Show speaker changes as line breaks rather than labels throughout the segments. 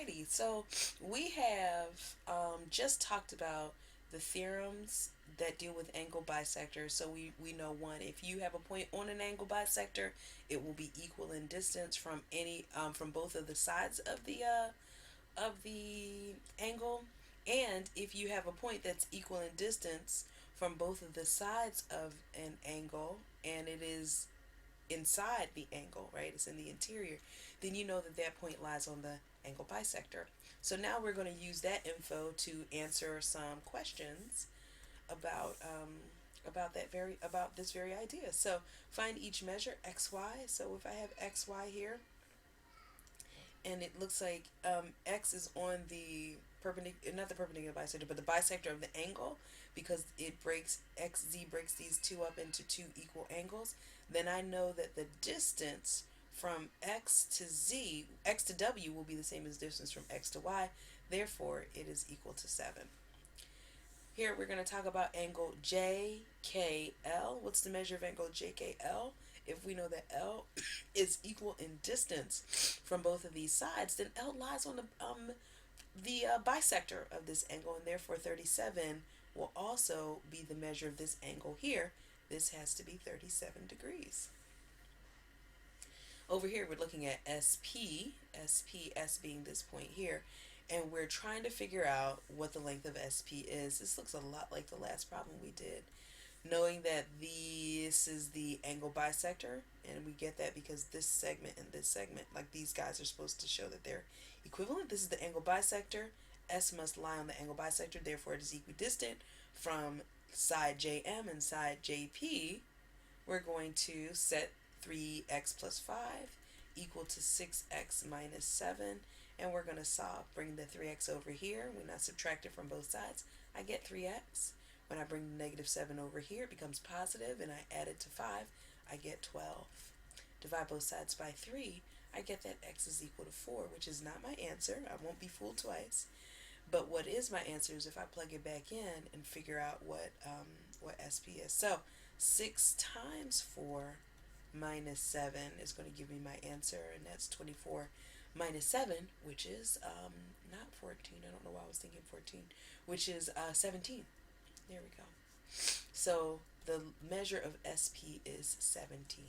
Alrighty, so we have just talked about the theorems that deal with angle bisectors. So we know one, if you have a point on an angle bisector, it will be equal in distance from any from both of the sides of the angle, and if you have a point that's equal in distance from both of the sides of an angle, and it is inside the angle, right? It's in the interior, then you know that that point lies on the angle bisector. So now we're going to use that info to answer some questions about about this very idea. So find each measure xy. So if I have xy here, and it looks like x is on the perpendicular, not the perpendicular bisector, but the bisector of the angle, because it breaks xz breaks these two up into two equal angles, then I know that the distance from x to z, x to w will be the same as distance from x to y. Therefore, it is equal to 7. Here we're going to talk about angle JKL. What's the measure of angle JKL? If we know that L is equal in distance from both of these sides, then L lies on the bisector of this angle, and therefore 37 will also be the measure of this angle here. This has to be 37 degrees. Over here, we're looking at SP, S being this point here, and we're trying to figure out what the length of SP is. This looks a lot like the last problem we did. Knowing that this is the angle bisector, and we get that because this segment and this segment, like these guys, are supposed to show that they're equivalent. This is the angle bisector. S must lie on the angle bisector, therefore it is equidistant from side JM and side JP. We're going to set 3x plus 5 equal to 6x minus 7, and we're going to solve. Bring the 3x over here. When I subtract it from both sides, I get 3x. When I bring the negative 7 over here, it becomes positive, and I add it to 5, I get 12. Divide both sides by 3, I get that x is equal to 4, which is not my answer. I won't be fooled twice. But what is my answer is if I plug it back in and figure out what SP is. So 6 times 4 minus 7 is going to give me my answer, and that's 24 minus 7, which is not 14. I don't know why I was thinking 14, which is 17. There we go. So the measure of SP is 17.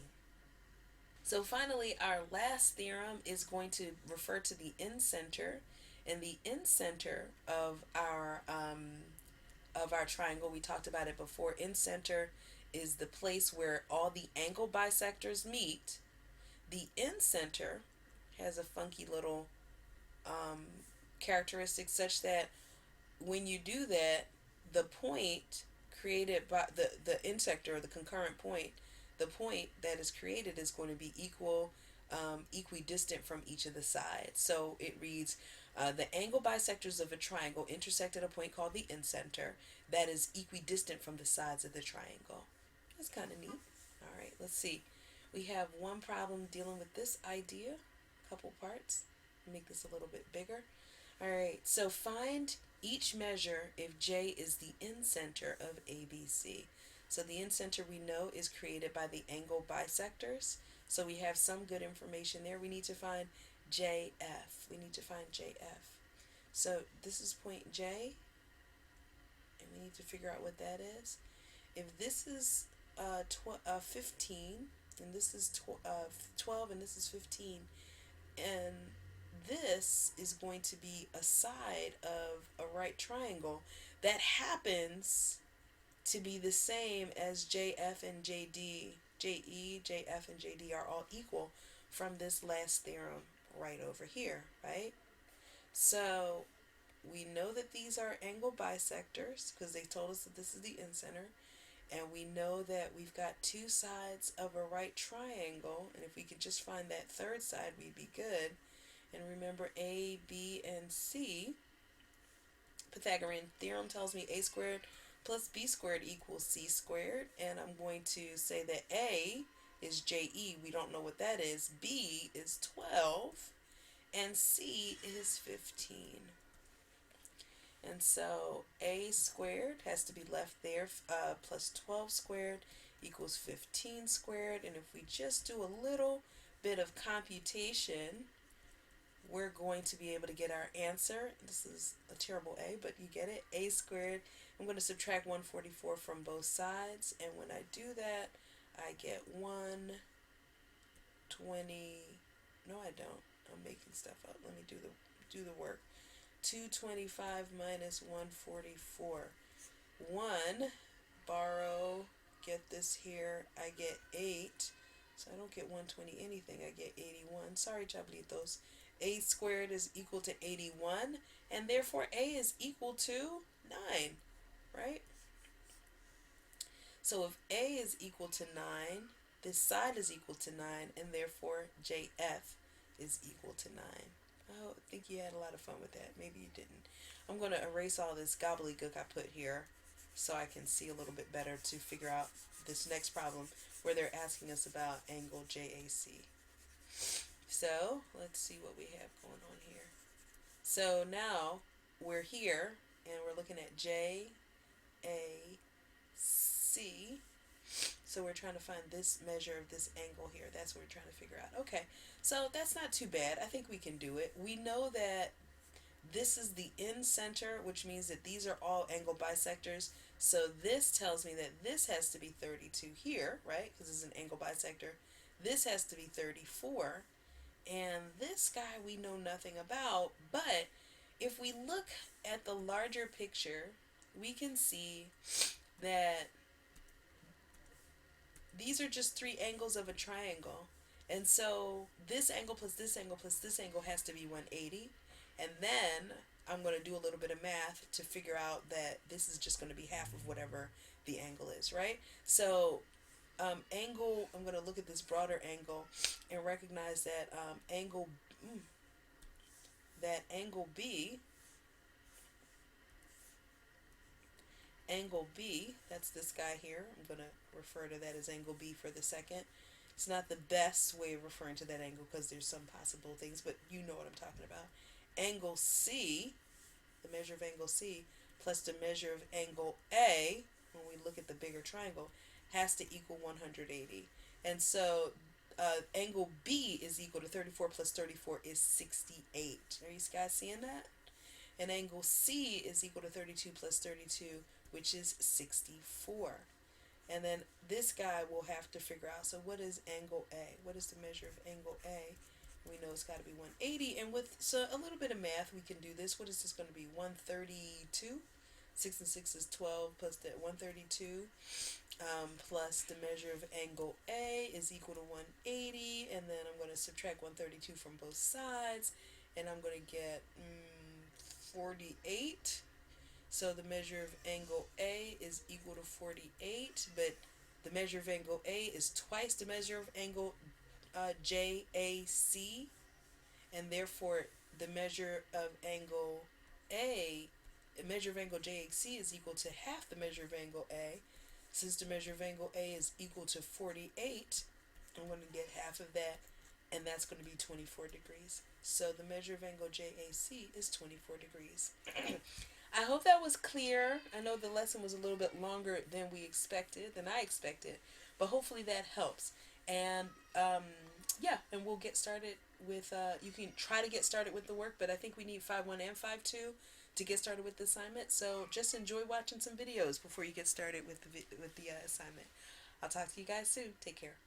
So finally, our last theorem is going to refer to the incenter, and the incenter of our triangle. We talked about it before. Incenter is the place where all the angle bisectors meet. The incenter has a funky little characteristic such that when you do that, the point created by the intersector, or the concurrent point, the point that is created is going to be equidistant from each of the sides. So it reads, the angle bisectors of a triangle intersect at a point called the incenter that is equidistant from the sides of the triangle. That's kind of neat. All right, let's see. We have one problem dealing with this idea, a couple parts. Make this a little bit bigger. All right, so find each measure if J is the incenter of ABC. So the incenter we know is created by the angle bisectors. So we have some good information there. We need to find JF. We need to find JF. So this is point J, and we need to figure out what that is. If this is 15, and this is 12, and this is 15, and this is going to be a side of a right triangle that happens to be the same as JF and JD. JE, JF, and JD are all equal from this last theorem right over here, right? So we know that these are angle bisectors because they told us that this is the incenter, and we know that we've got two sides of a right triangle, and if we could just find that third side, we'd be good. And remember, A, B, and C, Pythagorean theorem tells me a squared plus b squared equals c squared, and I'm going to say that A is JE, we don't know what that is, B is 12, and C is 15. And so a squared has to be left there, plus 12 squared equals 15 squared, and if we just do a little bit of computation, we're going to be able to get our answer. This is a terrible A, but you get it. A squared. I'm going to subtract 144 from both sides, and when I do that, I get 120. No, I don't. I'm making stuff up. Let me do the work. 225 minus 144. 1, borrow, get this here. I get 8. So I don't get 120 anything. I get 81. Sorry, Chablitos. A squared is equal to 81, and therefore A is equal to 9, right? So if A is equal to 9, this side is equal to 9, and therefore JF is equal to 9. I think you had a lot of fun with that. Maybe you didn't. I'm going to erase all this gobbledygook I put here so I can see a little bit better to figure out this next problem where they're asking us about angle JAC. So let's see what we have going on here. So now we're here and we're looking at JAC. So we're trying to find this measure of this angle here. That's what we're trying to figure out. Okay, so that's not too bad. I think we can do it. We know that this is the in center, which means that these are all angle bisectors. So this tells me that this has to be 32 here, right? Because it's an angle bisector. This has to be 34. And this guy we know nothing about. But if we look at the larger picture, we can see that these are just three angles of a triangle. And so this angle plus this angle plus this angle has to be 180. And then I'm going to do a little bit of math to figure out that this is just going to be half of whatever the angle is, right? So angle, I'm going to look at this broader angle and recognize that angle B, that's this guy here. I'm going to refer to that as angle B for the second. It's not the best way of referring to that angle because there's some possible things, but you know what I'm talking about. Angle C, the measure of angle C, plus the measure of angle A, when we look at the bigger triangle, has to equal 180. And so angle B is equal to 34 plus 34 is 68. Are you guys seeing that? And angle C is equal to 32 plus 32, which is 64. And then this guy we'll have to figure out. So what is angle A? What is the measure of angle A? We know it's got to be 180. And with a little bit of math, we can do this. What is this going to be? 132? 6 and 6 is 12 plus that 132 plus the measure of angle A is equal to 180. And then I'm going to subtract 132 from both sides. And I'm going to get 48. So the measure of angle A is equal to 48, but the measure of angle A is twice the measure of angle JAC, and therefore the measure of angle JAC is equal to half the measure of angle A. Since the measure of angle A is equal to 48, I'm going to get half of that, and that's going to be 24 degrees. So the measure of angle JAC is 24 degrees. I hope that was clear. I know the lesson was a little bit longer than I expected, but hopefully that helps. And yeah, and we'll get started with, you can try to get started with the work, but I think we need 5.1 and 5.2 to get started with the assignment. So just enjoy watching some videos before you get started with the assignment. I'll talk to you guys soon. Take care.